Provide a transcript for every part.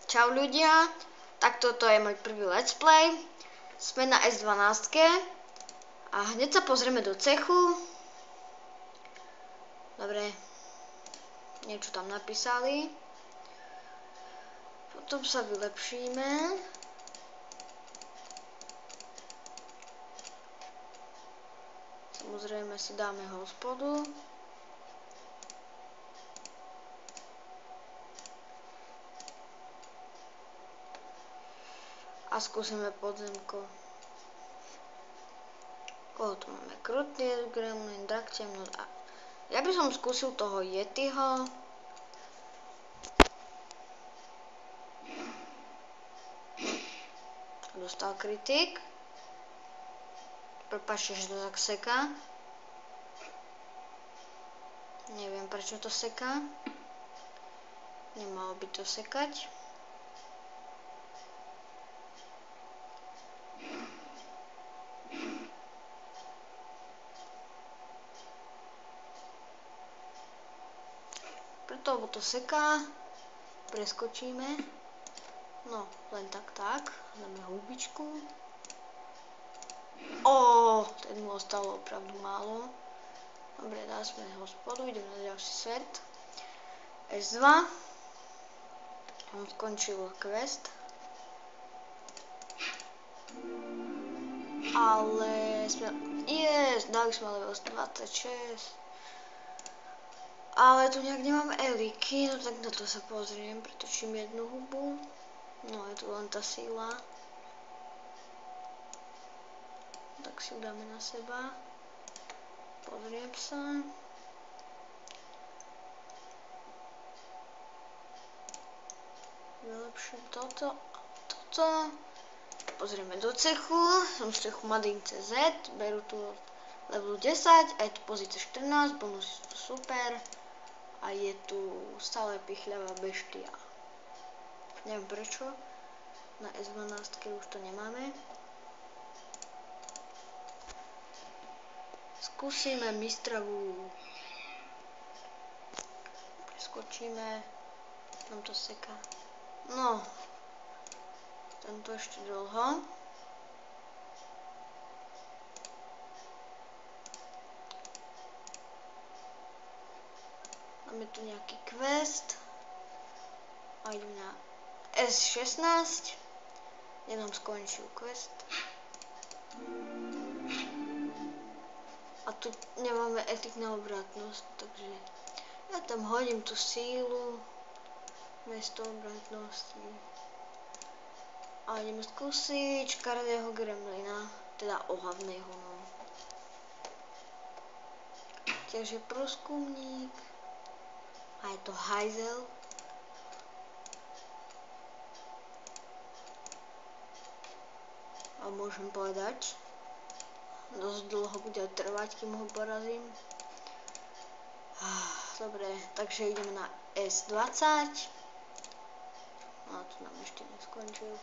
Čau ľudia, tak toto je môj prvý let's play. Sme na S12 a hneď sa pozrieme do cechu. Dobre, niečo tam napísali. Potom sa vylepšíme. Samozrejme si dáme hospodu. A skúsime podzemko. Koho tu máme? Krutný, gremlin, drak, temno. Ja by som skúsil toho Yetiho. Dostal kritik. Prepáčte, že to tak seká. Neviem, prečo to seká. Nemalo by to sekať. Preto, lebo to seká, preskočíme. No, len tak. Dáme hubičku. Ten mu ostalo opravdu málo. Dobre, dáme hospodu, ideme na ďalší svet. S2. On skončil quest. Ale sme... dali sme level 26. Ale tu nejak nemám eliky, no tak na to sa pozriem, pretočím jednu hubu. No je tu len tá sila. Tak si ju dáme na seba. Pozriem sa. Vylepším toto a toto. Pozrieme do cechu. Som z cechu Madin.cz. Berú tu level 10 a je tu pozícia 14. Bonus je tu super. A je tu stále pichľavá beštia. Neviem prečo. Na S12 už to nemáme. Skúsime Mistravu. Preskočíme. Tam to seká. No. Tento ešte dlho. Máme tu nejaký quest. A ideme na S16. Kde nám skončil quest. A tu nemáme etik na obratnosť, takže ja tam hodím tú sílu miesto obratnosti. A ideme skúsiť škaredého gremlina, teda ohavného. No. Takže průzkumník. A je to hajzel. A môžem povedať, dosť dlho bude trvať, kým ho porazím. Dobre, takže ideme na S20. No, tu nám ešte neskončil.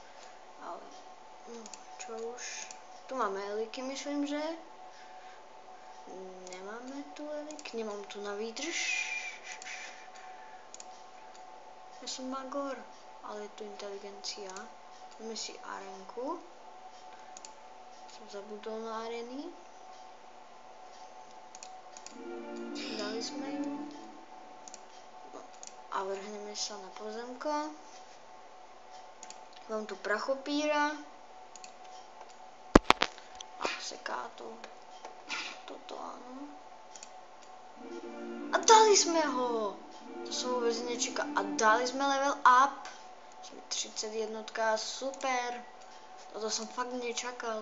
Ale, no, čo už. Tu máme eliky, myslím, že. Nemáme tu elik, nemám tu na výdrž. Ja som magor, ale je tu inteligencia. Dáme si arenku. Som zabudol na areny. Dali sme ju. No, a vrhneme sa na pozemko. Mám tu prachopíra. A seká to. Toto áno. A dali sme ho! To som vôbec nečakal. A dali sme level up. Sme 31, super. Toto som fakt nečakal.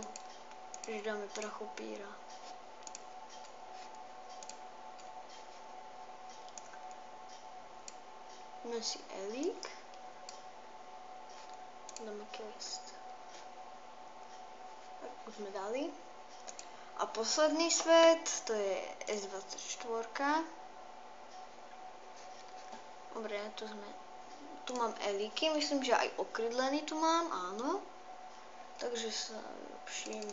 Že dáme prachopíra. Dáme si elík. Dáme quest. Tak už sme dali. A posledný svet, to je S24. Dobre, tu mám elíky, myslím, že aj okrydlený tu mám, áno. Takže sa vylepším.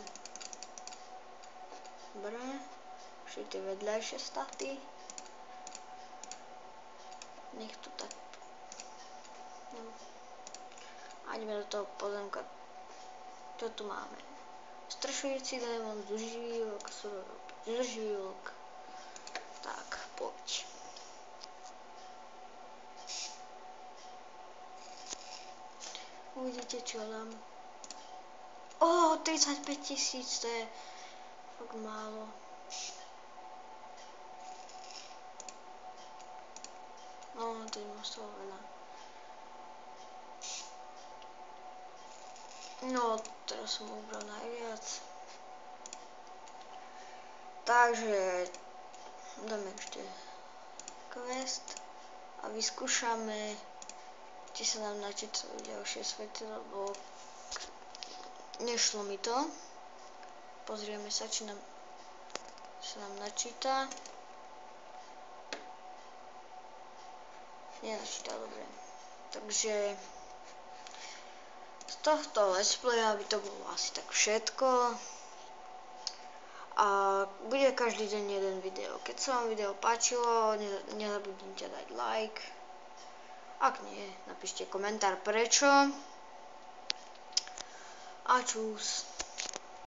Dobre, všetky tie vedľajšie staty. Nech to tak... No. A ideme do toho pozemka. Čo tu máme? Strašujúci démon, zdrživý vlk. Tak, poď. Uvidíte, čo dám. 35 000, to je fakt málo. No, to je muselo veľa. No, teraz som ubral najviac. Takže dáme ešte quest a vyskúšame, či sa nám načíta ďalšie svety, lebo nešlo mi to. Pozrieme sa, či sa nám načíta. Nenačíta, dobre. Takže z tohto let's playa by to bolo asi tak všetko. A bude každý deň jeden video. Keď sa vám video páčilo, nezabudnite dať like. Ak nie, napíšte komentár prečo. A čus.